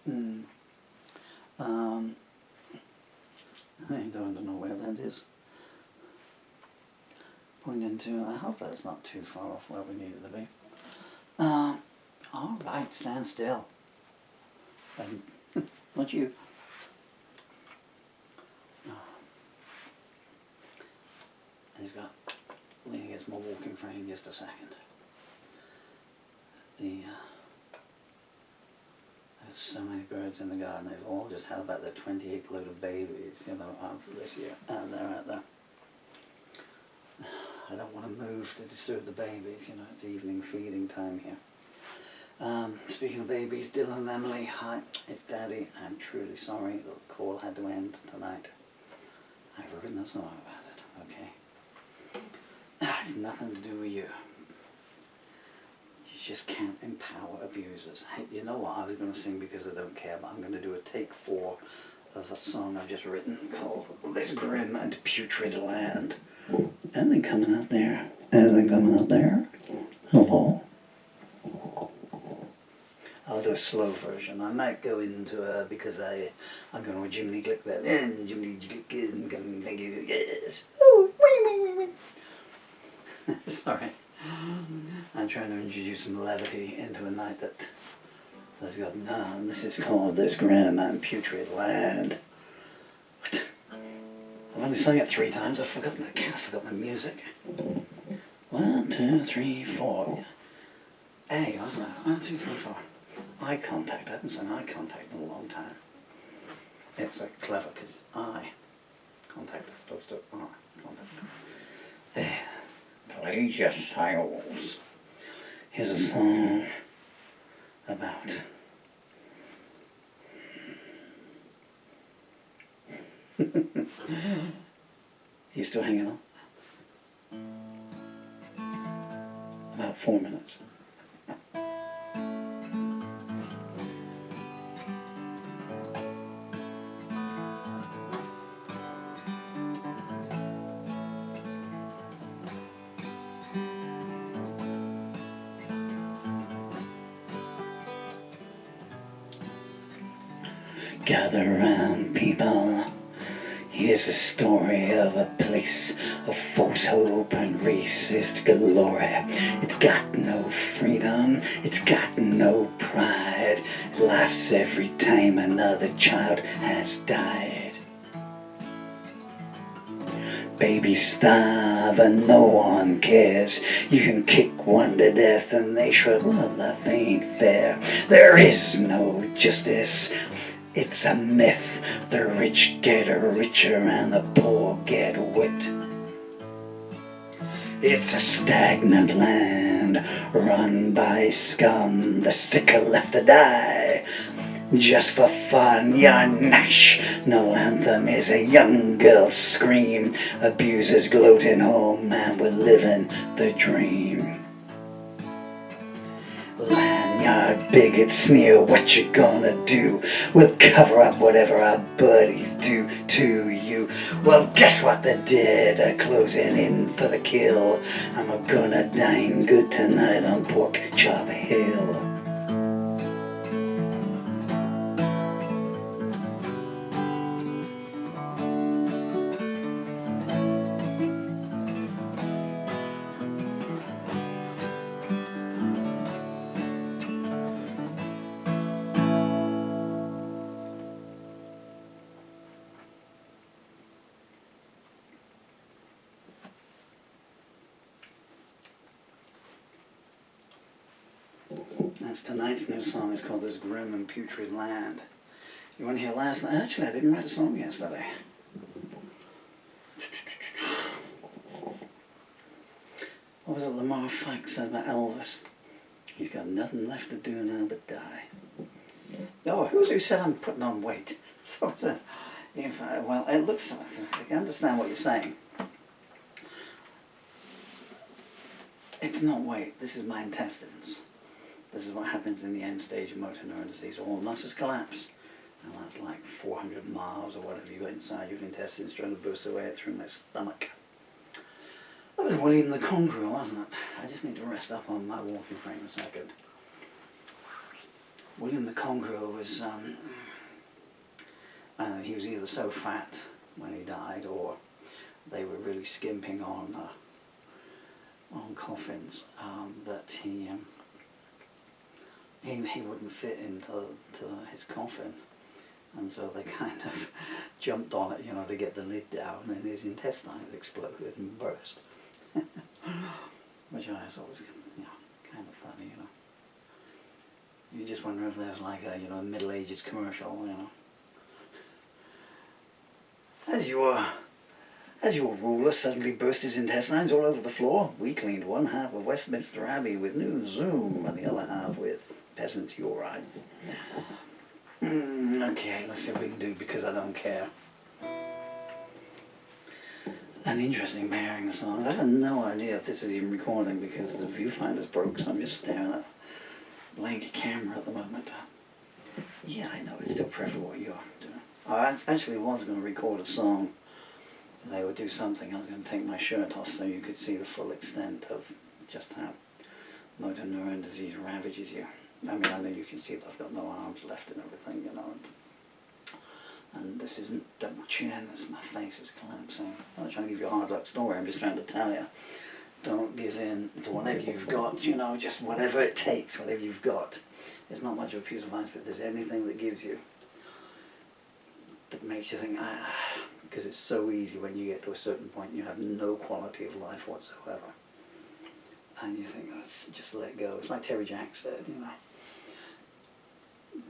Mm. I don't know where that is. Pointing to, I hope that's not too far off where we need it to be. Alright, stand still. Not you. He's got, leaning against my walking frame just a second. There's so many birds in the garden. They've all just had about their 28th load of babies, you know, for this year, and they're out there. I don't want to move to disturb the babies, you know, it's evening feeding time here. Speaking of babies, Dylan and Emily, hi, it's Daddy. I'm truly sorry the call had to end tonight. I've written a song about it, okay? It's nothing to do with you. You just can't empower abusers. Hey, you know what, I was going to sing Because I Don't Care, but I'm going to do a take 4 of a song I've just written called This Grim and Putrid Land. Anything coming out there? Anything coming out there? Hello? I'll do a slow version. I might go into because I'm going to Jiminy Click that. Jiminy Click, thank you, yes. Sorry. I'm trying to introduce some levity into a night that has got none. This is called This Grim and Putrid Land. What? I've only sung it 3 times. I've forgotten the music. 1, 2, 3, 4. A, wasn't it? 1, 2, 3, 4. Eye contact. I haven't sung eye contact in a long time. It's so clever because it's eye contact as opposed to eye contact. There. Please yourselves. Here's a song about you still hanging on? About 4 minutes. Gather round, people. Here's a story of a place of false hope and racist glory. It's got no freedom, it's got no pride. It laughs every time another child has died. Babies starve and no one cares. You can kick one to death and they shrug, well, that ain't fair. There is no justice. It's a myth. The rich get richer and the poor get wit. It's a stagnant land run by scum. The sick are left to die just for fun. Your national anthem is a young girl's scream. Abusers gloating, oh man, we're living the dream. Lanyard bigots sneer, what you gonna do? We'll cover up whatever our buddies do to you. Well, guess what the dead are closing in for the kill. I'm gonna dine good tonight on Pork Chop Hill. That's tonight's new song. It's called This Grim and Putrid Land. You weren't here last night? Actually, I didn't write a song yesterday. What was it Lamar Fike said about Elvis? He's got nothing left to do now but die. Oh, who said I'm putting on weight? So well, it looks, I can understand what you're saying. It's not weight, this is my intestines. This is what happens in the end stage of motor neuron disease. All muscles collapse. And that's like 400 miles or whatever you got inside your intestines trying to burst their way through my stomach. That was William the Conqueror, wasn't it? I just need to rest up on my walking frame a second. William the Conqueror was, he was either so fat when he died, or they were really skimping on coffins, that he wouldn't fit into his coffin, and so they kind of jumped on it, you know, to get the lid down, and his intestines exploded and burst, which I thought was, you know, kind of funny, you know. You just wonder if there's like a, you know, Middle Ages commercial, you know. As your ruler suddenly burst his intestines all over the floor, we cleaned one half of Westminster Abbey with new Zoom and the other half with peasants' urine. Okay, let's see what we can do, because I don't care. An interesting pairing of songs. I have no idea if this is even recording because the viewfinder's broke, so I'm just staring at a blank camera at the moment. Yeah, I know, it's still preferable what you're doing. I actually was going to record a song. They would do something. I was going to take my shirt off so you could see the full extent of just how motor neuron disease ravages you. I mean, I know you can see that I've got no arms left and everything, you know. And this isn't double chin, it's my face is collapsing. I'm not trying to give you a hard luck story, I'm just trying to tell you. Don't give in to whatever you've got, you know, just whatever it takes, whatever you've got. It's not much of a piece of advice, but if there's anything that gives you, that makes you think, because it's so easy when you get to a certain point you have no quality of life whatsoever. And you think, oh, just let go. It's like Terry Jack said, you know.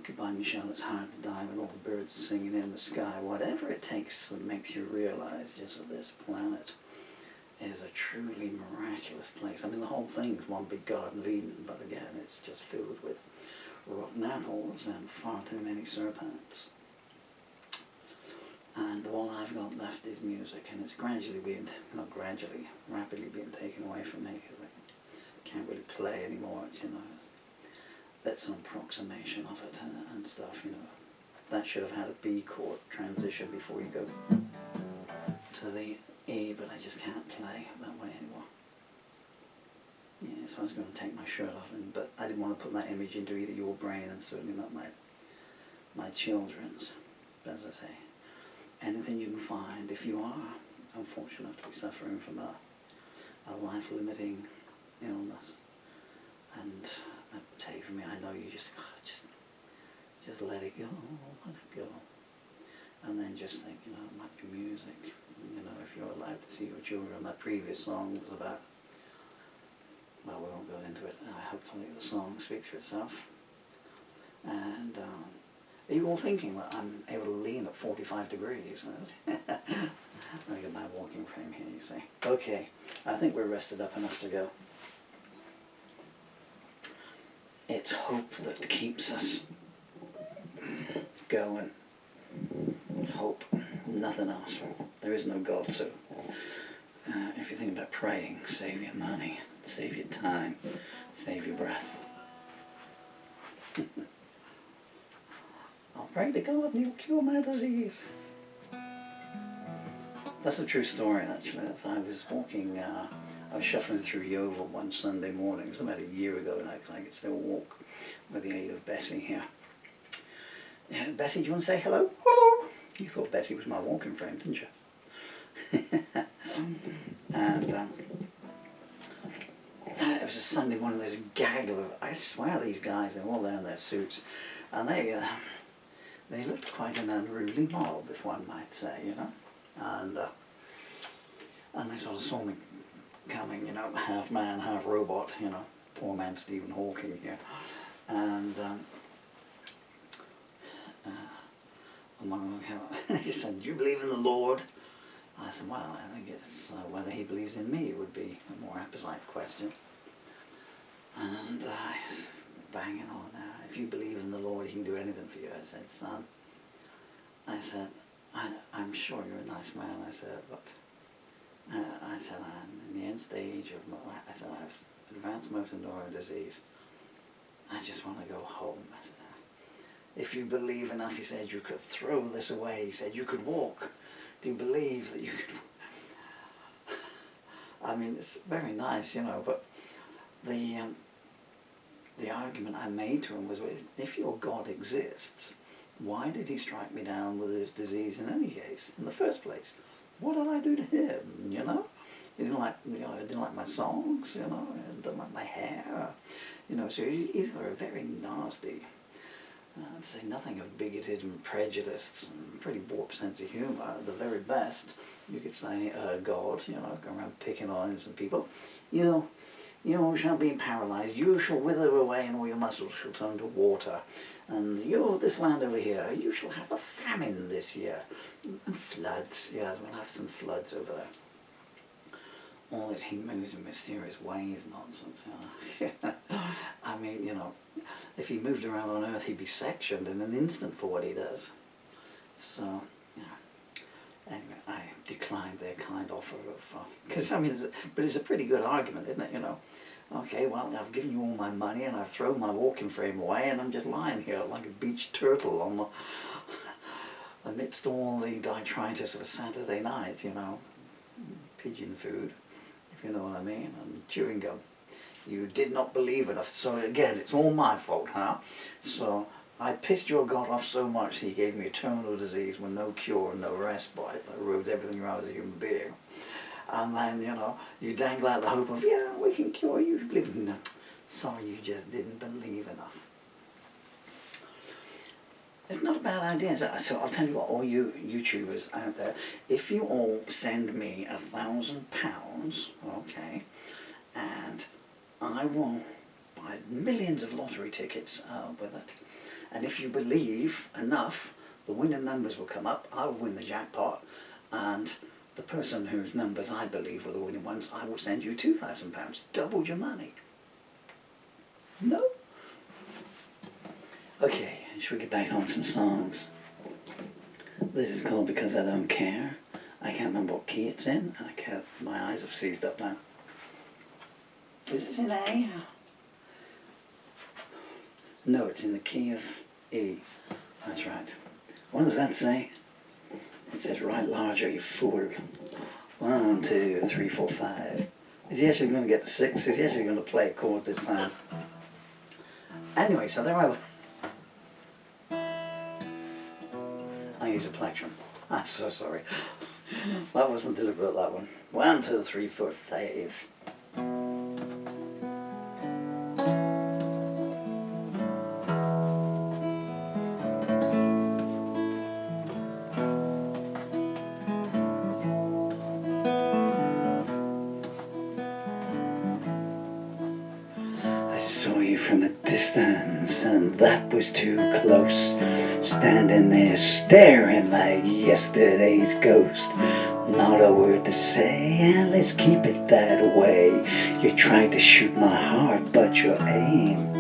Goodbye, Michelle, it's hard to die when all the birds are singing in the sky. Whatever it takes that makes you realize just that this planet is a truly miraculous place. I mean, the whole thing is one big Garden of Eden, but again, it's just filled with rotten apples and far too many serpents. And all I've got left is music, and it's gradually being, not gradually, rapidly being taken away from me, because I can't really play anymore. It's, you know, that's an approximation of it and stuff, you know. That should have had a B chord transition before you go to the E, but I just can't play that way anymore. Yeah, so I was going to take my shirt off, but I didn't want to put that image into either your brain and certainly not my children's. But as I say, anything you can find, if you are unfortunate to be suffering from a life-limiting illness, and that take from me, I know you just let it go, and then just think, you know, it might be music, you know, if you're allowed to see your children. That previous song was about, well, we won't go into it. Hopefully the song speaks for itself. And are you all thinking that I'm able to lean at 45 degrees? Let me get my walking frame here, you see. Okay, I think we're rested up enough to go. It's hope that keeps us going. Hope, nothing else. There is no God, so if you think about praying, save your money, save your time, save your breath. I'll pray to God and He'll cure my disease. That's a true story, actually. I was walking, I was shuffling through Yeovil one Sunday morning. It was about a year ago now, because I could still walk with the aid of Bessie here. Bessie, do you want to say hello? Hello! You thought Bessie was my walking frame, didn't you? And it was a Sunday morning. There's a gaggle of, I swear, these guys, they're all there in their suits, and they looked quite an unruly mob, if one might say, you know. And they sort of saw me coming, you know, half man, half robot, you know, poor man Stephen Hawking here. And they just said, do you believe in the Lord? I said, well, I think it's whether he believes in me would be a more apposite question. And banging on, if you believe in the Lord, he can do anything for you. I said, son, I'm sure you're a nice man, I said, but I said, I'm in the end stage of I said, I have advanced motor neuron disease. I just want to go home. I said, if you believe enough, he said, you could throw this away. He said, you could walk. Do you believe that you could? I mean, it's very nice, you know, but the the argument I made to him was, if your God exists, why did he strike me down with this disease in any case, in the first place? What did I do to him, you know? He didn't like, he didn't like my songs, you know, he didn't like my hair, you know, so he's got a very nasty, to say nothing of bigoted and prejudiced and pretty warped sense of humour. At the very best, you could say, God, you know, go around picking on innocent people. You shall be paralysed, you shall wither away and all your muscles shall turn to water. And this land over here, you shall have a famine this year. And floods, yeah, we'll have some floods over there. All that he moves in mysterious ways nonsense. You know. I mean, you know, if he moved around on Earth, he'd be sectioned in an instant for what he does. So, you know, anyway, I declined their kind offer of, because I mean, it's a pretty good argument, isn't it? You know, okay, well, I've given you all my money and I've thrown my walking frame away, and I'm just lying here like a beached turtle on the amidst all the detritus of a Saturday night. You know, pigeon food, if you know what I mean, and chewing gum. You did not believe enough, so again, it's all my fault, huh? So I pissed your God off so much he gave me a terminal disease with no cure and no respite that erodes everything around as a human being. And then, you know, you dangle out the hope of, yeah, we can cure you. No, sorry, you just didn't believe enough. It's not a bad idea. So I'll tell you what, all you YouTubers out there, if you all send me £1,000, okay, and I will buy millions of lottery tickets with it, and if you believe enough, the winning numbers will come up, I will win the jackpot, and the person whose numbers I believe were the winning ones, I will send you £2,000, doubled your money. No? Okay, should we get back on some songs? This is called Because I Don't Care. I can't remember what key it's in, and my eyes have seized up now. Is this in A? No, it's in the key of E. That's right. What does that say? It says, write larger, you fool. 1, 2, 3, 4, 5. Is he actually going to get to 6? Is he actually going to play a chord this time? Anyway, so there I was. I use a plectrum. I'm so sorry. That wasn't deliberate, that one. 1, 2, 3, 4, 5. I saw you from a distance, and that was too close. Standing there staring like yesterday's ghost. Not a word to say, and let's keep it that way. You tried to shoot my heart, but your aim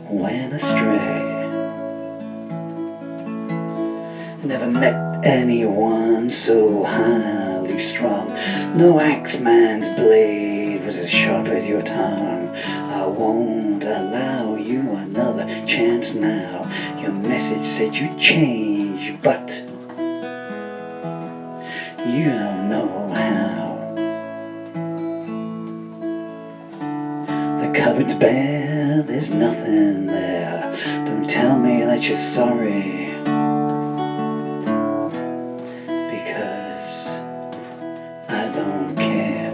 went astray. Never met anyone so highly strung. No axeman's blade was as sharp as your tongue. I won't allow you another chance now. Your message said you'd change, but you don't know how. The cupboard's bare, there's nothing there. Don't tell me that you're sorry, because I don't care.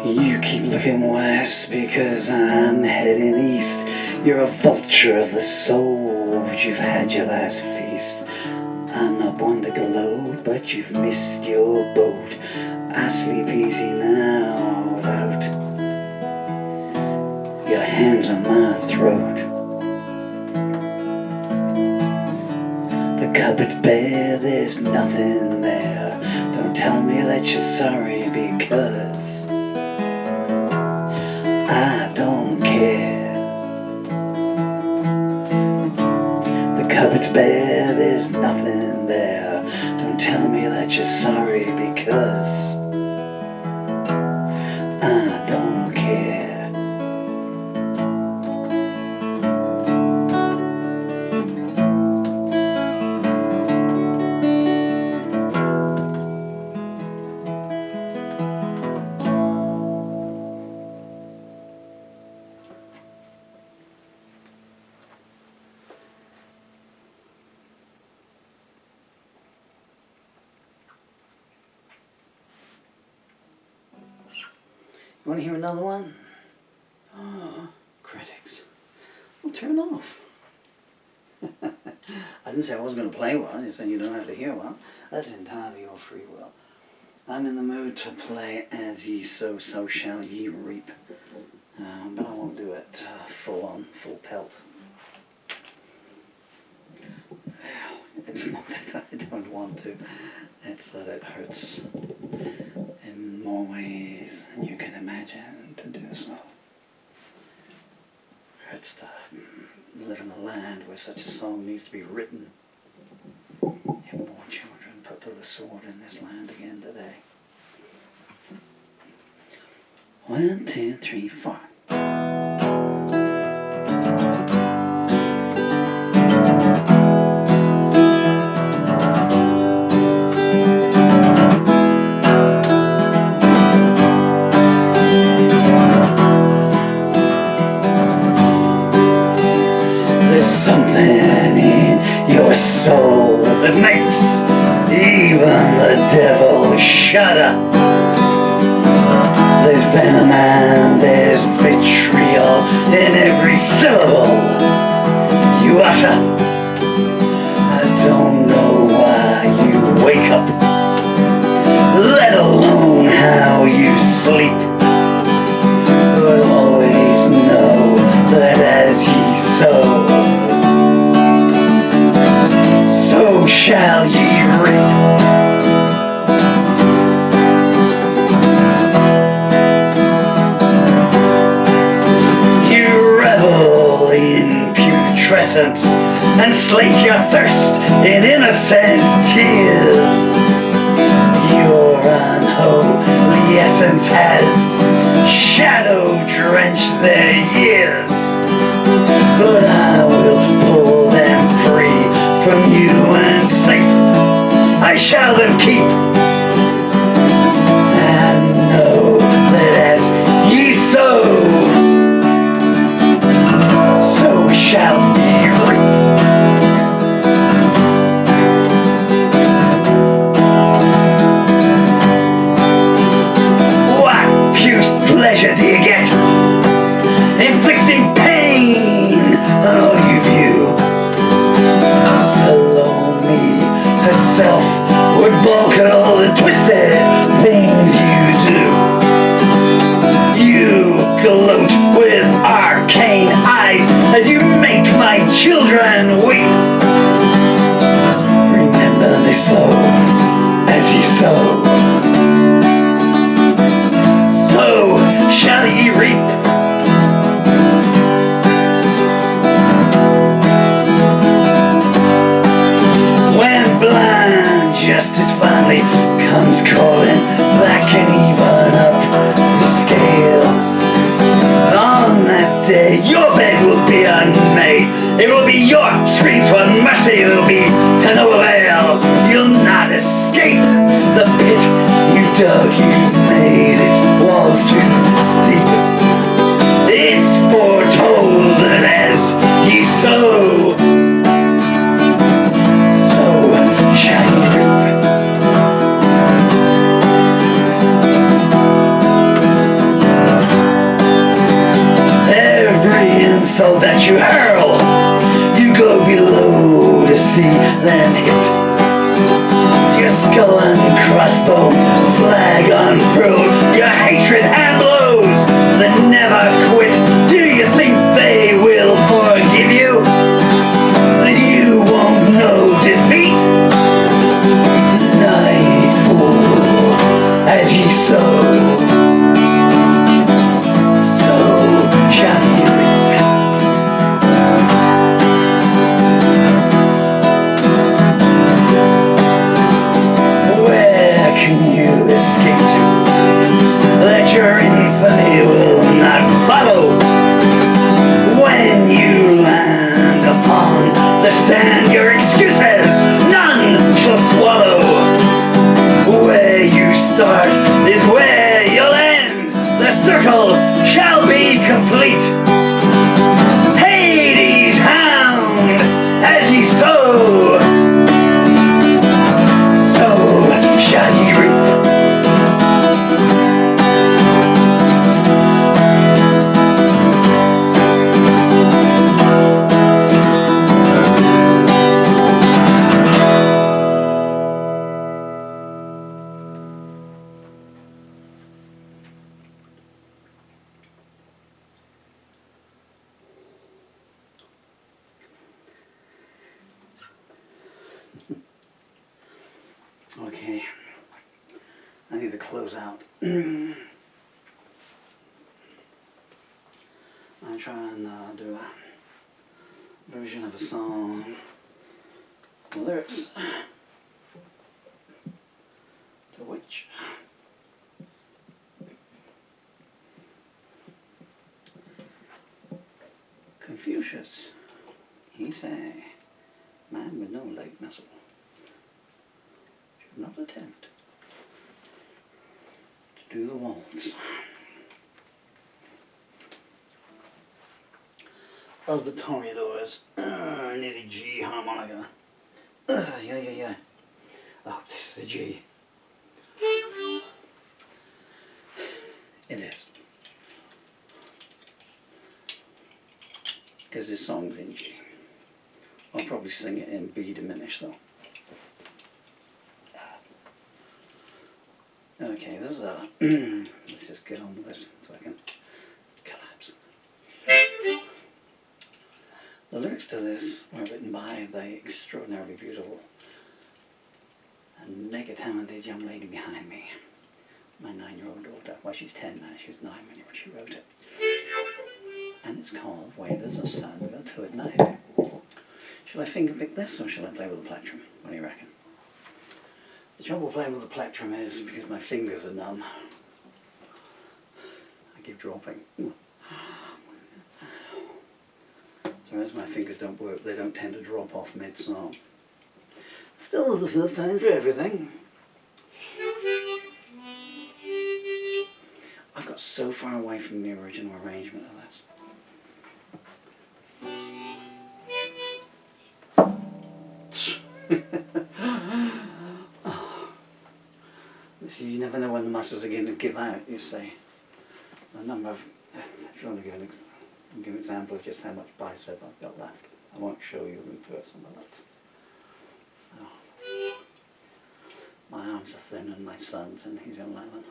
You keep looking west because I'm heading east. You're a vulture of the soul, but you've had your last feast. I'm not one to gloat, but you've missed your boat. I sleep easy now without your hands on my throat. The cupboard's bare, there's nothing there. Don't tell me that you're sorry, because I don't care. The cupboard's bare, there's nothing there. Don't tell me that you're sorry, because Want to hear another one? Oh, critics. Well, turn off. I didn't say I wasn't going to play one. You said you don't have to hear one. That's entirely your free will. I'm in the mood to play As Ye Sow, So Shall Ye Reap. But I won't do it full on, full pelt. It's not that I don't want to. It's that it hurts in more ways than you can imagine to do so. It hurts to live in a land where such a song needs to be written. Yet more children put to the sword in this land again today. 1, 2, 3, 4. There's something in your soul that makes even the devil shudder. There's venom and there's vitriol in every syllable you utter. I don't know why you wake up, let alone how you sleep, but always know that as ye sow, so shall ye reap. And slake your thirst in innocent tears. Your unholy essence has shadow-drenched their years, but I will pull them free from you and safe I shall them keep, and know that as ye sow, so shall ye reap. What pure pleasure do you get inflicting pain on all you view? Salome herself would balk at all the twisted things you do. You gloat with arcane eyes as you make my children weep. Remember this though, as ye sow, so shall ye reap. When blind justice finally comes calling, black and even up the scales, on that day your bed will be unmade. It will be your screams for mercy that will be to no avail. You'll not escape the pit you dug. You've made its walls too steep. It's foretold that as ye sow, so shall ye reap. Every insult that you hurl, you go below to see them hit. Your skull and crossbow, flag unfurled, your hatred and blows that never quit. Do you think they will forgive you? That you won't know defeat? Naive fool, as ye sow, so shall ye reap. Where can you ready to close out. I try and do a version of a song. The lyrics to which Confucius, he say, man with no leg muscle should not attempt to do the waltz of the Toreadors. Need a G harmonica. Yeah. Oh, this is a G. It is. Because this song's in G. I'll probably sing it in B diminished though. Okay, this is a... let's just get on with this so I can collapse. The lyrics to this were written by the extraordinarily beautiful and mega talented young lady behind me. My 9-year-old daughter. Well, she's 10 now. She was 9 when she wrote it. And it's called Where Does the Sun Go To at Night? Shall I finger pick this or shall I play with the plectrum? What do you reckon? The trouble playing with the plectrum is because my fingers are numb. I keep dropping. So as my fingers don't work, they don't tend to drop off mid-song. Still, there's a first time for everything. I've got so far away from the original arrangement of this. So you never know when the muscles are going to give out, you see. The number of, if you want to give an example of just how much bicep I've got left. I won't show you in person, but that's... So, my arms are thin and my son's and he's 11.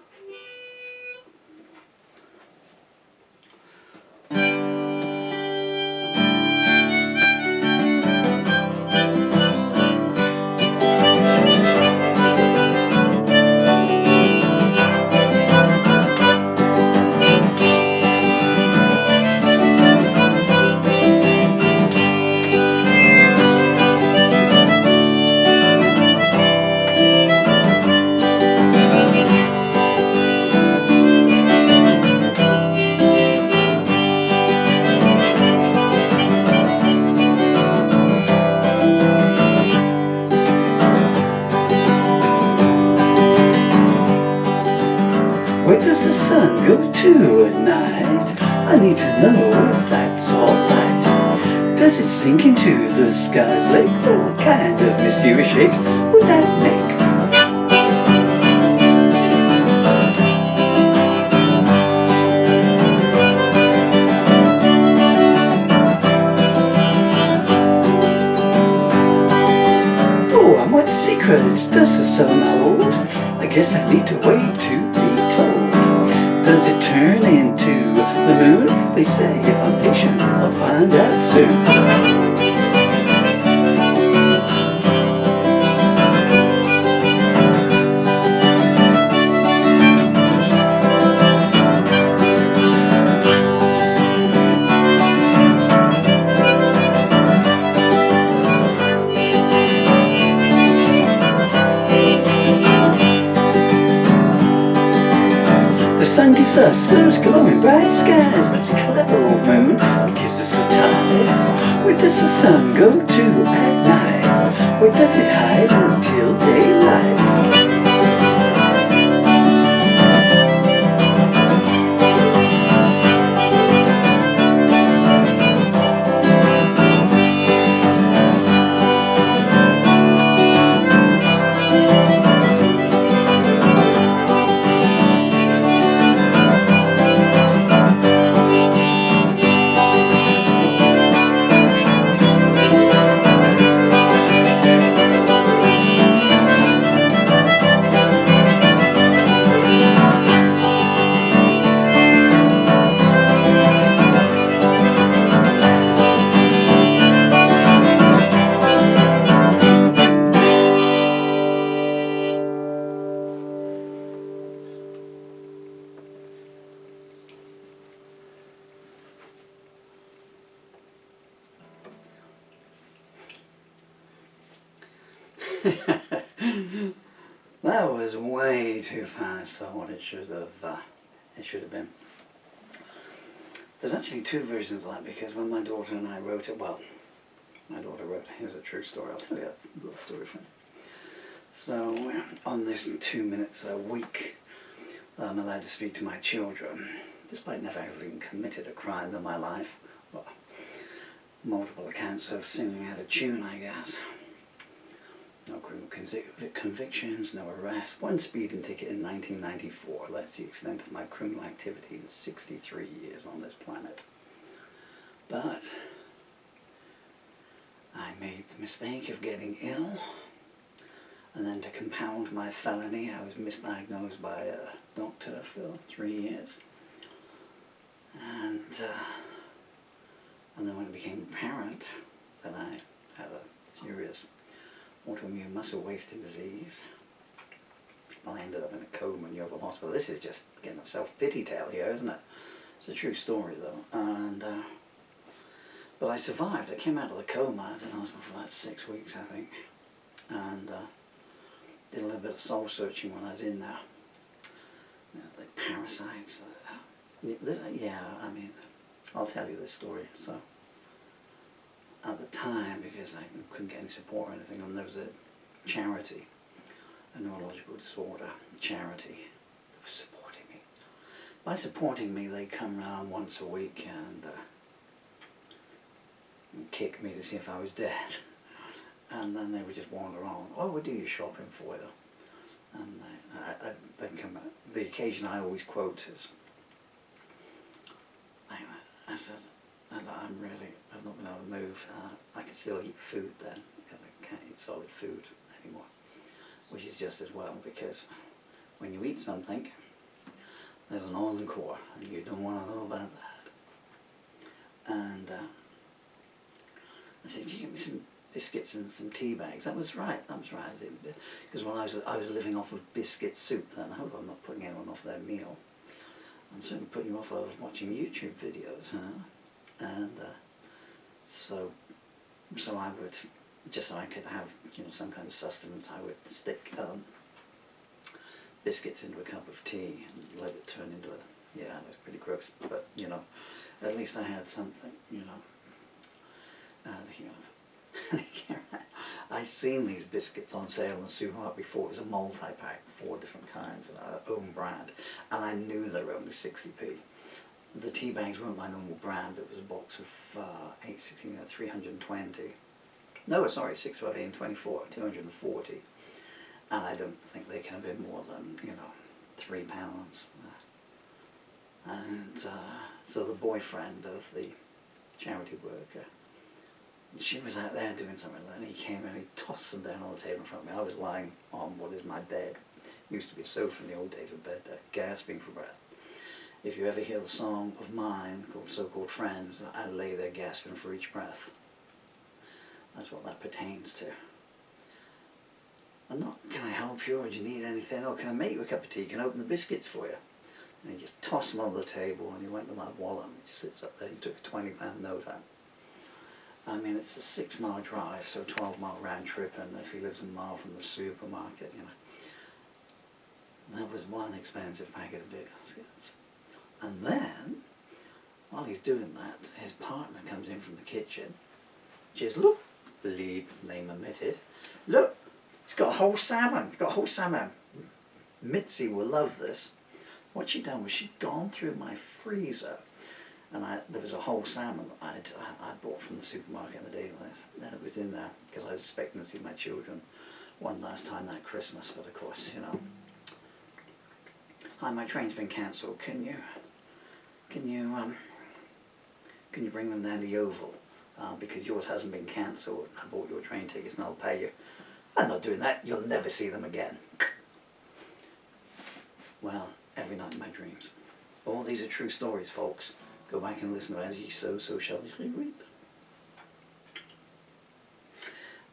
Where does the sun go to at night? I need to know if that's alright. Does it sink into the sky's lake? Well, what kind of mysterious shapes would that make? Oh, and what secrets does the sun hold? I guess I need to wait to be told. Does it turn into the moon? They say if I'm patient, I'll find out soon. The sun gives us those glowing bright skies, but it's a clever old moon gives us the tides. Where does the sun go to at night? Where does it hide until daylight? That was way too fast for what it should have been. There's actually two versions of that, because when my daughter and I wrote it, well, my daughter wrote, here's a true story, I'll tell you a little story from it. So on this 2 minutes a week, I'm allowed to speak to my children, despite never having committed a crime in my life. Well, multiple accounts of singing out of tune, I guess. No criminal convictions, no arrest, one speeding ticket in 1994. That's the extent of my criminal activity in 63 years on this planet. But I made the mistake of getting ill, and then to compound my felony, I was misdiagnosed by a doctor for 3 years. And then when it became apparent that I had a serious autoimmune muscle wasting disease, I ended up in a coma in Yeovil Hospital. This is just getting a self-pity tale here, isn't it? It's a true story though. And but I survived. I came out of the coma. I was in hospital for about 6 weeks, I think, and did a little bit of soul searching when I was in there. You know, like parasites. Yeah, I mean, I'll tell you this story. So at the time, because I couldn't get any support or anything, and there was a charity, a neurological disorder charity, that was supporting me. By supporting me, they come round once a week and kick me to see if I was dead. And then they would just wander on. Oh, we'll do your shopping for you. And they'd come out. The occasion I always quote is, I said, I've not been able to move. I can still eat food then, because I can't eat solid food anymore. Which is just as well, because when you eat something, there's an encore, and you don't want to know about that. And I said, you give me some biscuits and some tea bags. That was right. Because when I was living off of biscuit soup then. I hope I'm not putting anyone off their meal. I'm certainly putting you off. I was watching YouTube videos, and so I would, just so I could have, you know, some kind of sustenance, I would stick biscuits into a cup of tea and let it turn into a, yeah, it was pretty gross, but you know, at least I had something, you know. I'd seen these biscuits on sale in the supermarket before. It was a multi-pack, 4 different kinds, and own brand, and I knew they were only 60p. The tea bags weren't my normal brand. It was a box of 8, 16, 320. No, sorry, 6, 12, 8, 24, 240. And I don't think they can have been more than, you know, £3. And so the boyfriend of the charity worker, she was out there doing something, and he came and he tossed them down on the table in front of me. I was lying on what is my bed. Used to be a sofa in the old days of bed, gasping for breath. If you ever hear the song of mine called So-Called Friends, I lay there gasping for each breath. That's what that pertains to. And not, can I help you, or do you need anything, or can I make you a cup of tea, can I open the biscuits for you? And he just tossed them on the table, and he went to my wallet, and he sits up there, he took a £20 note out. I mean, it's a 6-mile drive, so a 12-mile round trip, and if he lives a mile from the supermarket, you know. That was one expensive packet of biscuits. And then, while he's doing that, his partner comes in from the kitchen. She says, look, leave, name omitted, look, it's got a whole salmon, it's got a whole salmon. Mitzi will love this. What she'd done was she'd gone through my freezer, and there was a whole salmon that I'd bought from the supermarket in the days like this. And it was in there, because I was expecting to see my children one last time that Christmas, but of course, you know. Hi, my train's been cancelled. Can you bring them down to Yeovil? Because yours hasn't been cancelled. I bought your train tickets and I'll pay you. I'm not doing that. You'll never see them again. Well, every night in my dreams. All these are true stories, folks. Go back and listen to As Ye Sow, so shall ye reap.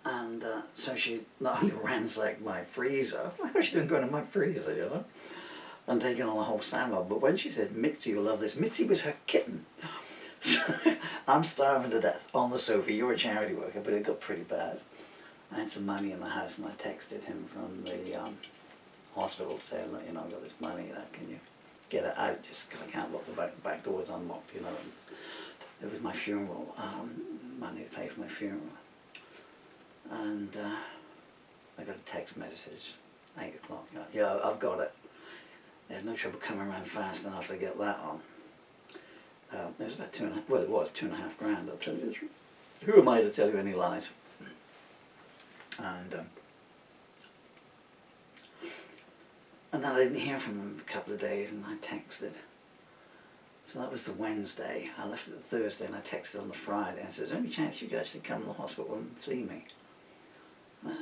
And so she not only ransacked my freezer, what was she doing going in my freezer, you know? And taking on the whole salmon. But when she said, Mitzi will love this, Mitzi was her kitten. So I'm starving to death on the sofa. You're a charity worker, but it got pretty bad. I had some money in the house, and I texted him from the hospital saying, look, you know, I've got this money, can you get it out, just because I can't lock the back door's unlocked, you know. And it was my funeral, money to pay for my funeral. And I got a text message, 8 o'clock, yeah, I've got it. There's no trouble coming around fast enough to get that on. It was about it was $2.5 grand, I'll tell you the truth. Who am I to tell you any lies? And then I didn't hear from him for a couple of days, and I texted. So that was the Wednesday. I left it the Thursday, and I texted on the Friday and said, is there any chance you could actually come to the hospital and see me? An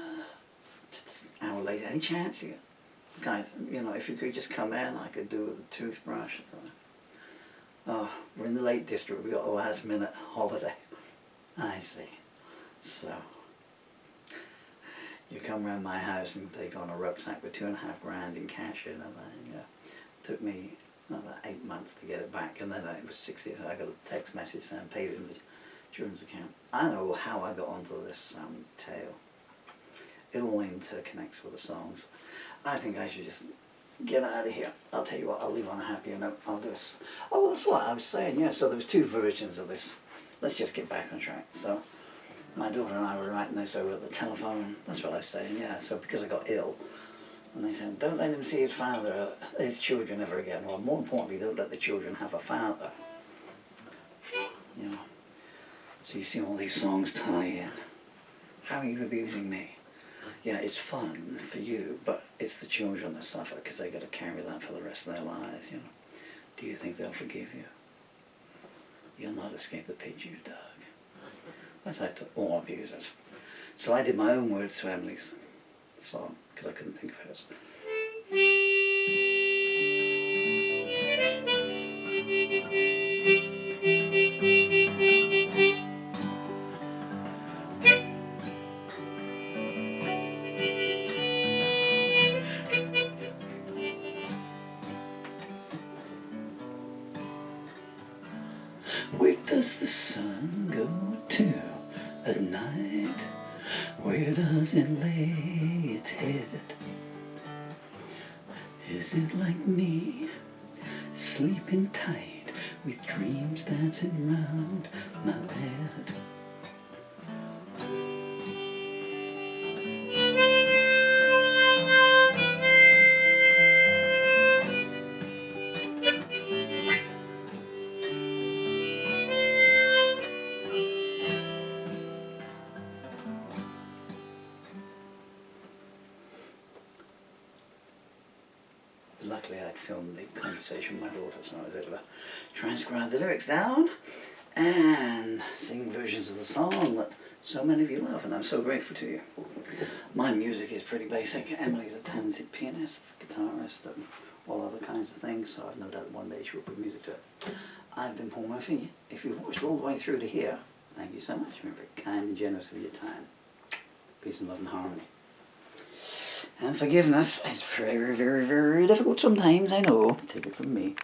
hour later, any chance? Guys, you know, if you could just come in, I could do it with a toothbrush. Oh, we're in the Lake District, we got a last minute holiday. I see. So, you come round my house and take on a rucksack with $2.5 grand in cash in, and then it took me about 8 months to get it back, and then it was 60. I got a text message saying paid it in the children's account. I know how I got onto this tale. It all interconnects with the songs. I think I should just get out of here. I'll tell you what, I'll leave on a happier note. I'll do this. Oh, that's what I was saying, yeah. So there was 2 versions of this. Let's just get back on track. So my daughter and I were writing this over at the telephone. That's what I was saying, yeah. So because I got ill, and they said, don't let him see his father, his children ever again. Well, more importantly, don't let the children have a father. You know. So you see all these songs tie in. How are you abusing me? Yeah, it's fun for you, but it's the children that suffer because they got to carry that for the rest of their lives, you know. Do you think they'll forgive you? You'll not escape the pit you dug. That's out to all abusers. So I did my own words to Emily's song because I couldn't think of hers. Where does the sun go to at night? Where does it lay its head? Is it like me, sleeping tight, with dreams dancing round my bed? Luckily I'd filmed the conversation with my daughter, so I was able to transcribe the lyrics down and sing versions of the song that so many of you love, and I'm so grateful to you. My music is pretty basic. Emily's a talented pianist, guitarist, and all other kinds of things, so I've no doubt one day she'll put music to it. I've been Paul Murphy. If you've watched all the way through to here, thank you so much. You've been very kind and generous with your time. Peace and love and harmony. And forgiveness is very, very, very difficult sometimes, I know. Take it from me.